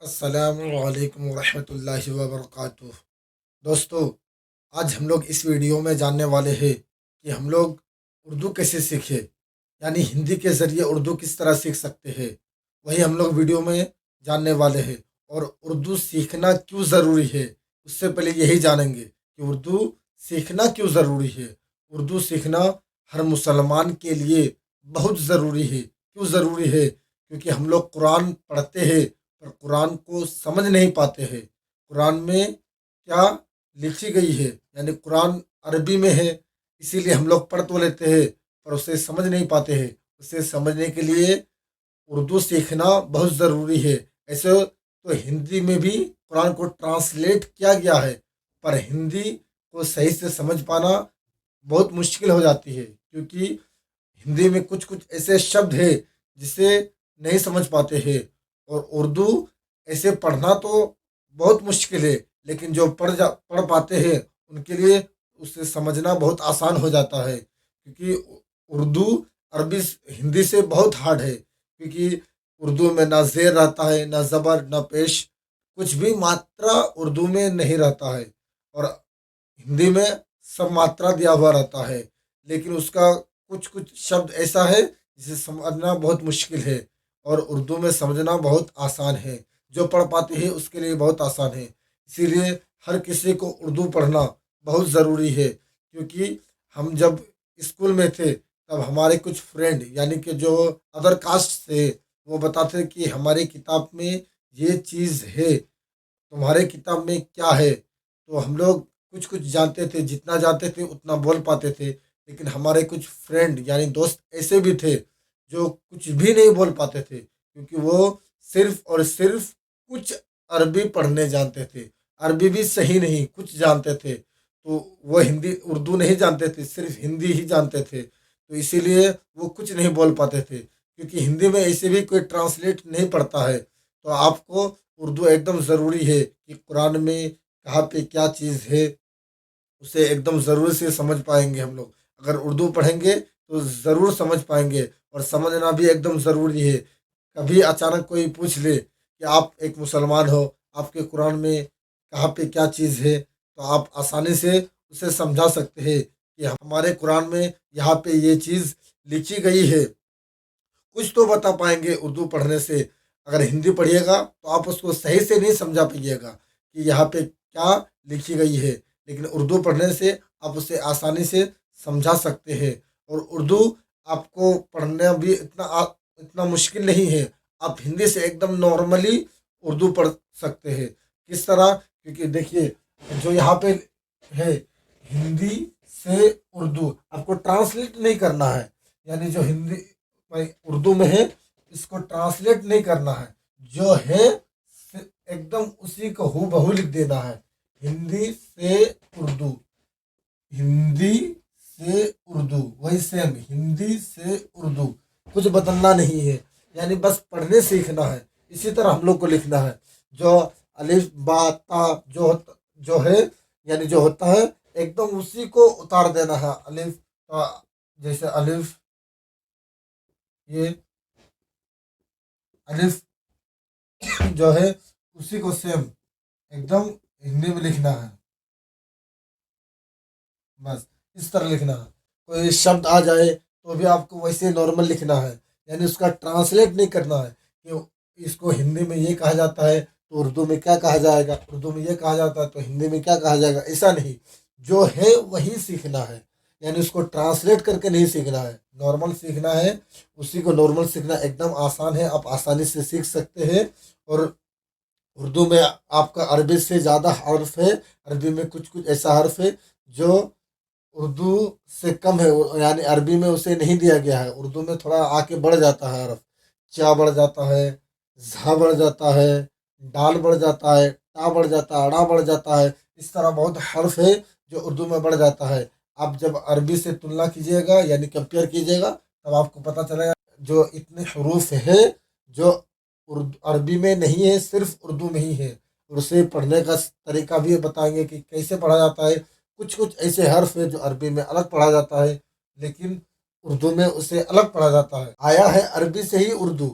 अस्सलामुअलैकुम वरहमतुल्लाहि वबरकातुह। दोस्तों, आज हम लोग इस वीडियो में जानने वाले हैं कि हम लोग उर्दू कैसे सीखें, यानी हिंदी के ज़रिए उर्दू किस तरह सीख सकते हैं। वही हम लोग वीडियो में जानने वाले हैं। और उर्दू सीखना क्यों ज़रूरी है, उससे पहले यही जानेंगे कि उर्दू सीखना क्यों ज़रूरी है। उर्दू सीखना हर मुसलमान के लिए बहुत ज़रूरी है। क्यों ज़रूरी है? क्योंकि हम लोग कुरान पढ़ते हैं पर कुरान को समझ नहीं पाते हैं। कुरान में क्या लिखी गई है, यानी कुरान अरबी में है, इसीलिए हम लोग पढ़ तो लेते हैं पर उसे समझ नहीं पाते हैं। उसे समझने के लिए उर्दू सीखना बहुत ज़रूरी है। ऐसे तो हिंदी में भी कुरान को ट्रांसलेट किया गया है, पर हिंदी को सही से समझ पाना बहुत मुश्किल हो जाती है, क्योंकि हिंदी में कुछ कुछ ऐसे शब्द है जिसे नहीं समझ पाते हैं। और उर्दू ऐसे पढ़ना तो बहुत मुश्किल है, लेकिन जो पढ़ पाते हैं उनके लिए उसे समझना बहुत आसान हो जाता है। क्योंकि उर्दू अरबी हिंदी से बहुत हार्ड है, क्योंकि उर्दू में ना ज़ेर रहता है, ना ज़बर, ना पेश, कुछ भी मात्रा उर्दू में नहीं रहता है। और हिंदी में सब मात्रा दिया हुआ रहता है, लेकिन उसका कुछ कुछ शब्द ऐसा है जिसे समझना बहुत मुश्किल है। और उर्दू में समझना बहुत आसान है। जो पढ़ पाते हैं उसके लिए बहुत आसान है। इसीलिए हर किसी को उर्दू पढ़ना बहुत ज़रूरी है। क्योंकि हम जब स्कूल में थे तब हमारे कुछ फ्रेंड, यानी कि जो अदर कास्ट थे, वो बताते कि हमारी किताब में ये चीज़ है, तुम्हारे किताब में क्या है। तो हम लोग कुछ कुछ जानते थे, जितना जानते थे उतना बोल पाते थे। लेकिन हमारे कुछ फ्रेंड यानी दोस्त ऐसे भी थे जो कुछ भी नहीं बोल पाते थे, क्योंकि वो सिर्फ और सिर्फ कुछ अरबी पढ़ने जानते थे। अरबी भी सही नहीं, कुछ जानते थे। तो वो हिंदी उर्दू नहीं जानते थे, सिर्फ हिंदी ही जानते थे। तो इसीलिए वो कुछ नहीं बोल पाते थे, क्योंकि हिंदी में ऐसे भी कोई ट्रांसलेट नहीं पढ़ता है। तो आपको उर्दू एकदम ज़रूरी है कि कुरान में कहाँ पे क्या चीज़ है, उसे एकदम ज़रूर से समझ पाएंगे हम लोग। अगर उर्दू पढ़ेंगे तो ज़रूर समझ पाएंगे, और समझना भी एकदम ज़रूरी है। कभी अचानक कोई पूछ ले कि आप एक मुसलमान हो, आपके कुरान में कहाँ पे क्या चीज़ है, तो आप आसानी से उसे समझा सकते हैं कि हमारे कुरान में यहाँ पे ये चीज़ लिखी गई है। कुछ तो बता पाएंगे उर्दू पढ़ने से। अगर हिंदी पढ़िएगा तो आप उसको सही से नहीं समझा पाइएगा कि यहाँ पे क्या लिखी गई है। लेकिन उर्दू पढ़ने से आप उसे आसानी से समझा सकते हैं। और उर्दू आपको पढ़ना भी इतना मुश्किल नहीं है। आप हिंदी से एकदम नॉर्मली उर्दू पढ़ सकते हैं। किस तरह? क्योंकि देखिए, जो यहाँ पे है, हिंदी से उर्दू आपको ट्रांसलेट नहीं करना है। यानी जो हिंदी भाई उर्दू में है, इसको ट्रांसलेट नहीं करना है। जो है एकदम उसी को हूबहू लिख देना है। हिंदी से उर्दू, हिंदी से उर्दू, वही सेम हिंदी से उर्दू, कुछ बदलना नहीं है। यानी बस पढ़ने सीखना है। इसी तरह हम लोग को लिखना है। जो अलिफ बा ता जो है, यानी जो होता है, एकदम उसी को उतार देना है। अलिफ ता, जैसे अलिफ, ये अलिफ जो है उसी को सेम एकदम हिंदी में लिखना है। बस इस तरह लिखना है। कोई शब्द आ जाए तो भी आपको वैसे नॉर्मल लिखना है। यानी उसका ट्रांसलेट नहीं करना है कि इसको हिंदी में ये कहा जाता है तो उर्दू में क्या कहा जाएगा, उर्दू में ये कहा जाता है तो हिंदी में क्या कहा जाएगा। ऐसा नहीं, जो है वही सीखना है। यानी उसको ट्रांसलेट करके नहीं सीखना है, नॉर्मल सीखना है। उसी को नॉर्मल सीखना एकदम आसान है, आप आसानी से सीख सकते हैं। और उर्दू में आपका अरबी से ज़्यादा हर्फ है। अरबी में कुछ कुछ ऐसा हर्फ है जो उर्दू से कम है, यानी अरबी में उसे नहीं दिया गया है। उर्दू में थोड़ा आके बढ़ जाता है हर्फ। चा बढ़ जाता है, झा बढ़ जाता है, डाल बढ़ जाता है, टा बढ़ जाता है, अड़ा बढ़ जाता है। इस तरह बहुत हर्फ है जो उर्दू में बढ़ जाता है। आप जब अरबी से तुलना कीजिएगा, यानी कंपेयर कीजिएगा, तब आपको पता चलेगा जो इतने हरूफ है जो उर्दू अरबी में नहीं है, सिर्फ उर्दू में ही है। और उसे पढ़ने का तरीका भी बताएंगे कि कैसे पढ़ा जाता है। कुछ कुछ ऐसे हर्फ है जो अरबी में अलग पढ़ा जाता है, लेकिन उर्दू में उसे अलग पढ़ा जाता है। आया है अरबी से ही उर्दू,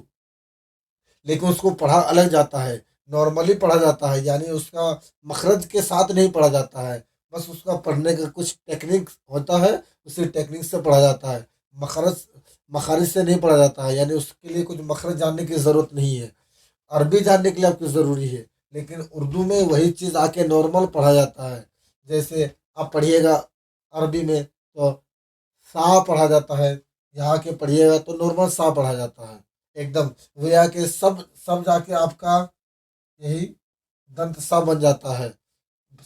लेकिन उसको पढ़ा अलग जाता है। नॉर्मली पढ़ा जाता है, यानी उसका मखरज के साथ नहीं पढ़ा जाता है। बस उसका पढ़ने का कुछ टेक्निक होता है, उसी टेक्निक से पढ़ा जाता है। मखरज मखारिज से नहीं पढ़ा जाता है, यानी उसके लिए कुछ मखरज जानने की ज़रूरत नहीं है। अरबी जानने के लिए आपको ज़रूरी है, लेकिन उर्दू में वही चीज़ आके नॉर्मल पढ़ा जाता है। जैसे आप पढ़िएगा अरबी में तो सा पढ़ा जाता है, यहाँ के पढ़िएगा तो नॉर्मल सा पढ़ा जाता है एकदम। वो यहाँ के सब सब जाके आपका यही दंत सा बन जाता है।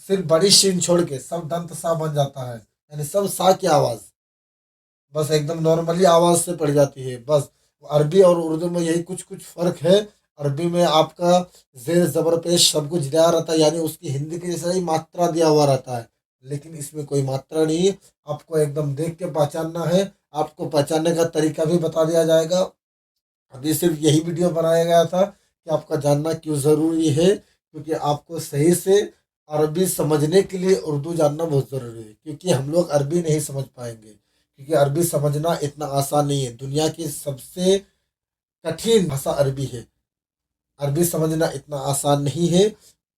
सिर्फ बड़ी शीन छोड़ के सब दंत सा बन जाता है, यानी सब सा की आवाज़ बस एकदम नॉर्मली आवाज़ से पढ़ी जाती है बस। अरबी और उर्दू में यही कुछ कुछ फ़र्क है। अरबी में आपका जेर ज़बर पेश सब कुछ दिया रहता है, यानी उसकी हिंदी के जैसा ही मात्रा दिया हुआ रहता है, लेकिन इसमें कोई मात्रा नहीं है। आपको एकदम देख के पहचानना है। आपको पहचानने का तरीका भी बता दिया जाएगा। अभी सिर्फ यही वीडियो बनाया गया था कि आपका जानना क्यों ज़रूरी है, क्योंकि आपको सही से अरबी समझने के लिए उर्दू जानना बहुत ज़रूरी है, क्योंकि हम लोग अरबी नहीं समझ पाएंगे, क्योंकि अरबी समझना इतना आसान नहीं है। दुनिया की सबसे कठिन भाषा अरबी है। अरबी समझना इतना आसान नहीं है,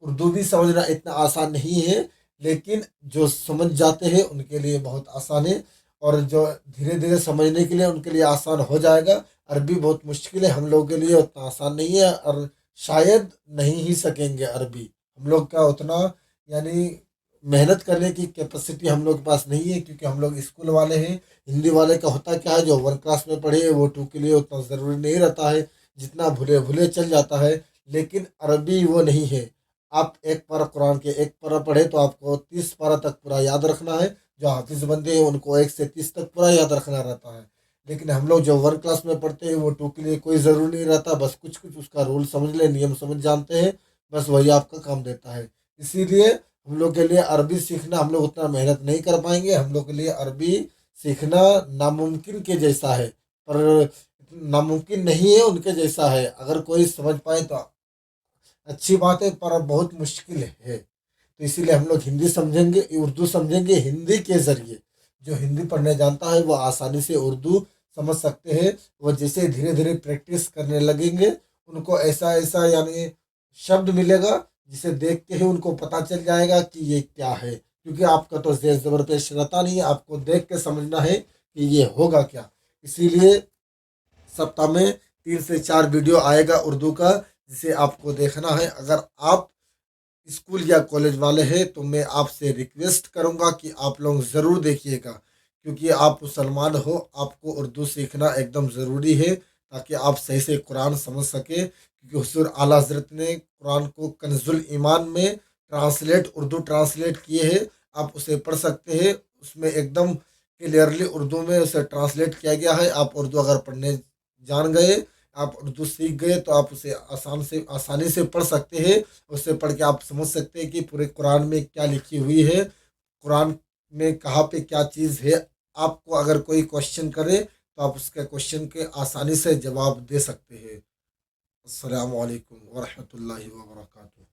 उर्दू भी समझना इतना आसान नहीं है, लेकिन जो समझ जाते हैं उनके लिए बहुत आसान है, और जो धीरे धीरे समझने के लिए उनके लिए आसान हो जाएगा। अरबी बहुत मुश्किल है, हम लोगों के लिए उतना आसान नहीं है, और शायद नहीं ही सकेंगे अरबी। हम लोग का उतना यानी मेहनत करने की कैपेसिटी हम लोग के पास नहीं है, क्योंकि हम लोग स्कूल वाले हैं। हिंदी वाले का होता क्या है, जो वन क्लास में पढ़े वो टू के लिए उतना ज़रूरी नहीं रहता है, जितना भूले भूले चल जाता है। लेकिन अरबी वो नहीं है। आप एक पारा कुरान के एक पारा पढ़े तो आपको 30 पारा तक पूरा याद रखना है। जो हाफिज बंदे हैं उनको 1 से 30 तक पूरा याद रखना रहता है। लेकिन हम लोग जो वन क्लास में पढ़ते हैं वो टू के लिए कोई ज़रूरी नहीं रहता, बस कुछ कुछ उसका रूल समझ ले, नियम समझ जानते हैं, बस वही आपका काम देता है। इसीलिए हम लोग के लिए अरबी सीखना, हम लोग उतना मेहनत नहीं कर पाएंगे। हम लोग के लिए अरबी सीखना नामुमकिन के जैसा है, पर नामुमकिन नहीं है, उनके जैसा है। अगर कोई समझ पाए तो अच्छी बात है, पर बहुत मुश्किल है। तो इसीलिए हम लोग हिंदी समझेंगे, उर्दू समझेंगे हिंदी के ज़रिए। जो हिंदी पढ़ने जानता है वो आसानी से उर्दू समझ सकते हैं। वो जैसे धीरे धीरे प्रैक्टिस करने लगेंगे, उनको ऐसा ऐसा यानी शब्द मिलेगा जिसे देख के ही उनको पता चल जाएगा कि ये क्या है, क्योंकि आपका तो जेर ज़बर पेश रहता नहीं है, आपको देख के समझना है कि ये होगा क्या। इसीलिए सप्ताह में 3 से 4 वीडियो आएगा उर्दू का, जिसे आपको देखना है। अगर आप स्कूल या कॉलेज वाले हैं तो मैं आपसे रिक्वेस्ट करूंगा कि आप लोग ज़रूर देखिएगा, क्योंकि आप मुसलमान हो, आपको उर्दू सीखना एकदम ज़रूरी है, ताकि आप सही से कुरान समझ सके। क्योंकि हुज़ूर आला हज़रत ने कुरान को कंजुल ईमान में ट्रांसलेट उर्दू ट्रांसलेट किए हैं। आप उसे पढ़ सकते हैं, उसमें एकदम क्लियरली उर्दू में उसे ट्रांसलेट किया गया है। आप उर्दू अगर पढ़ने जान गए, आप उर्दू सीख गए, तो आप उसे आसानी से पढ़ सकते हैं। उससे पढ़ के आप समझ सकते हैं कि पूरे कुरान में क्या लिखी हुई है, कुरान में कहाँ पे क्या चीज़ है। आपको अगर कोई क्वेश्चन करे तो आप उसके क्वेश्चन के आसानी से जवाब दे सकते हैं। अस्सलामु अलैकुम वरहमतुल्लाहि वबरकातुहू।